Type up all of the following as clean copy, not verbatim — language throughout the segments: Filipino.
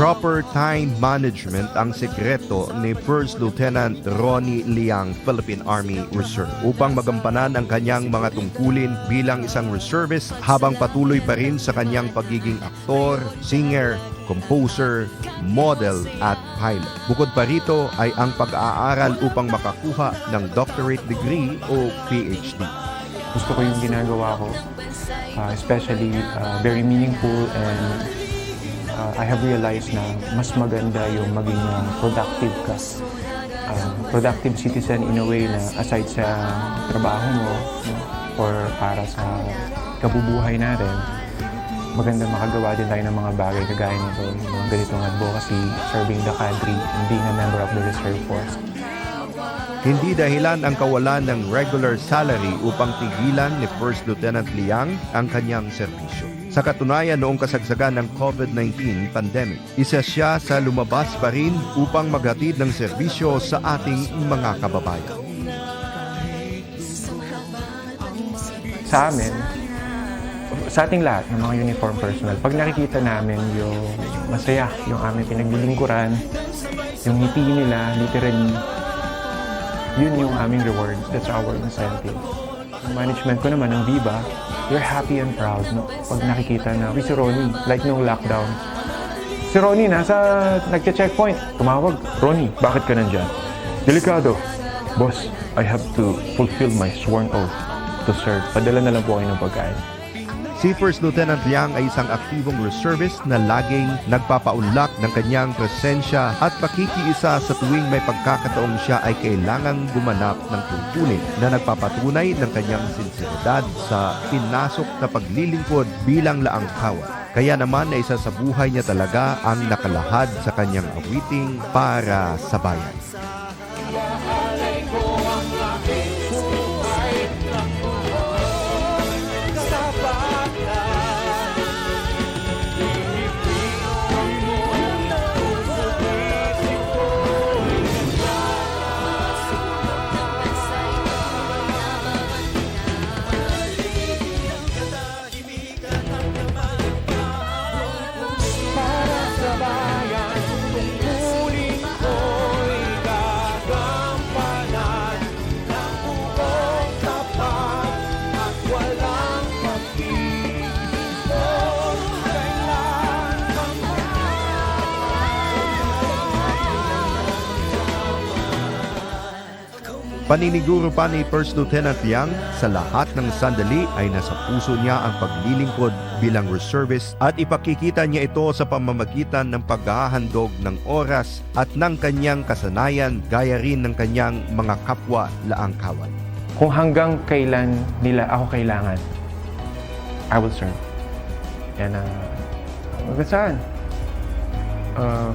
Proper time management ang sekreto ni First Lieutenant Ronnie Liang, Philippine Army Reserve, upang magampanan ang kanyang mga tungkulin bilang isang reservist habang patuloy pa rin sa kanyang pagiging aktor, singer, composer, model at pilot. Bukod pa rito ay ang pag-aaral upang makakuha ng doctorate degree o PhD. Gusto ko yung ginagawa ko, especially very meaningful, and I have realized na mas maganda yung maging productive ka. Productive citizen in a way na aside sa trabaho mo, or para sa kabubuhay natin, maganda makagawa din tayo ng mga bagay kagaya nito, yung mga ganitong advocacy, serving the country, and being a member of the Reserve Force. Hindi dahilan ang kawalan ng regular salary upang tigilan ni First Lieutenant Liang ang kanyang serbisyo. Sa katunayan, noong kasagsagan ng COVID-19 pandemic, isa siya sa lumabas pa rin upang maghatid ng serbisyo sa ating mga kababayan. Sa amin, sa ating lahat ng mga uniform personnel, pag nakikita namin yung masaya, yung aming pinaglilingkuran, yung ngiti nila, literally, yun yung aming reward. That's our incentive. Yung management ko naman ng Viva, they're happy and proud, no? Pag nakikita na, si Ronnie, like nung lockdown. Si Ronnie, nagche-checkpoint. Tumawag, Ronnie, bakit ka nandyan? Delikado. Boss, I have to fulfill my sworn oath to serve. Padala na lang po kayo ng pagkain. Si First Lieutenant Liang ay isang aktibong reservist na laging nagpapaunlak ng kanyang presensya at pakikiisa sa tuwing may pagkakataong siya ay kailangang gumanap ng tungkulin na nagpapatunay ng kanyang sinseridad sa pinasok na paglilingkod bilang laangkawan. Kaya naman ay isa sa buhay niya talaga ang nakalahad sa kanyang awiting para sa bayan. Paniniguro pa ni First Lieutenant Liang, sa lahat ng sandali ay nasa puso niya ang paglilingkod bilang reservist at ipakikita niya ito sa pamamagitan ng paghahandog ng oras at ng kanyang kasanayan gaya rin ng kanyang mga kapwa laangkawan. Kung hanggang kailan nila ako kailangan, I will serve. Yan ang hanggang saan?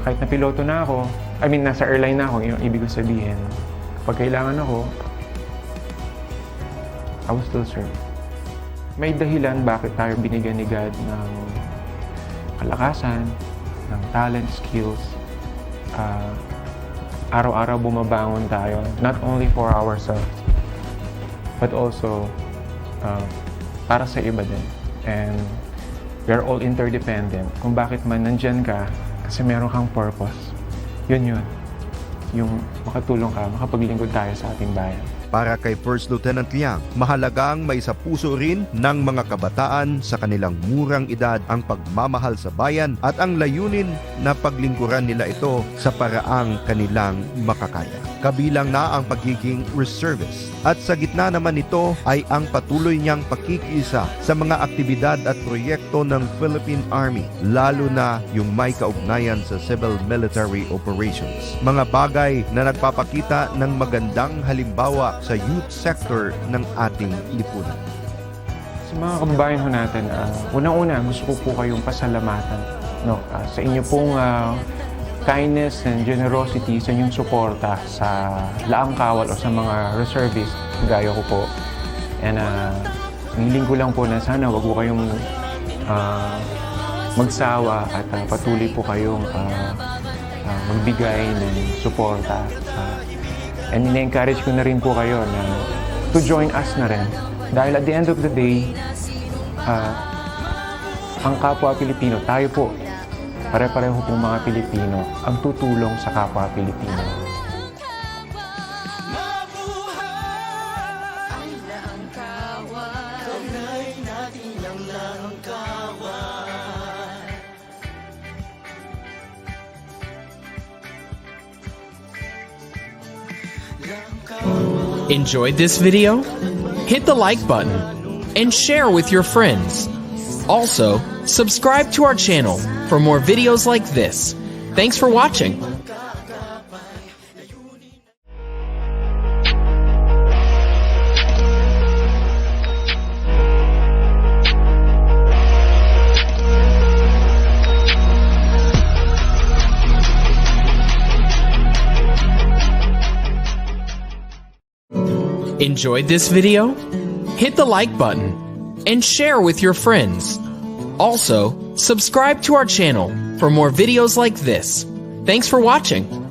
Kahit na piloto na ako, nasa airline na ako, yung ibig ko sabihin, pag kailangan ako, I will still serve. May dahilan bakit tayo binigyan ni God ng kalakasan, ng talent, skills. Araw-araw bumabangon tayo, not only for ourselves, but also para sa iba din. And we are all interdependent. Kung bakit man nandyan ka, kasi meron kang purpose. Yun. Yung makatulong ka, makapaglingkod tayo sa ating bayan. Para kay First Lieutenant Liang, mahalagang may sa puso rin ng mga kabataan sa kanilang murang edad ang pagmamahal sa bayan at ang layunin na paglingkuran nila ito sa paraang kanilang makakaya. Kabilang na ang pagiging reservist. At sa gitna naman nito ay ang patuloy niyang pakikiisa sa mga aktibidad at proyekto ng Philippine Army, lalo na yung may kaugnayan sa civil military operations. Mga bagay na nagpapakita ng magandang halimbawa sa youth sector ng ating lipunan. Sa mga kababayan ho natin, unang-una gusto ko po kayong pasalamatan, sa inyo pong kindness and generosity, sa inyong suporta sa laangkawal o sa mga reservists, gaya ko po. And niling ko lang po na sana wag po kayong magsawa at patuloy po kayong magbigay ng suporta. And ina-encourage ko na rin po kayo na to join us na rin. Dahil at the end of the day, ang kapwa Pilipino, tayo po, pare-pareho pong mga Pilipino ang tutulong sa kapwa Pilipino. Enjoyed this video? Hit the like button and share with your friends. Also, subscribe to our channel for more videos like this. Thanks for watching. Enjoyed this video? Hit the like button and share with your friends. Also, subscribe to our channel for more videos like this. Thanks for watching.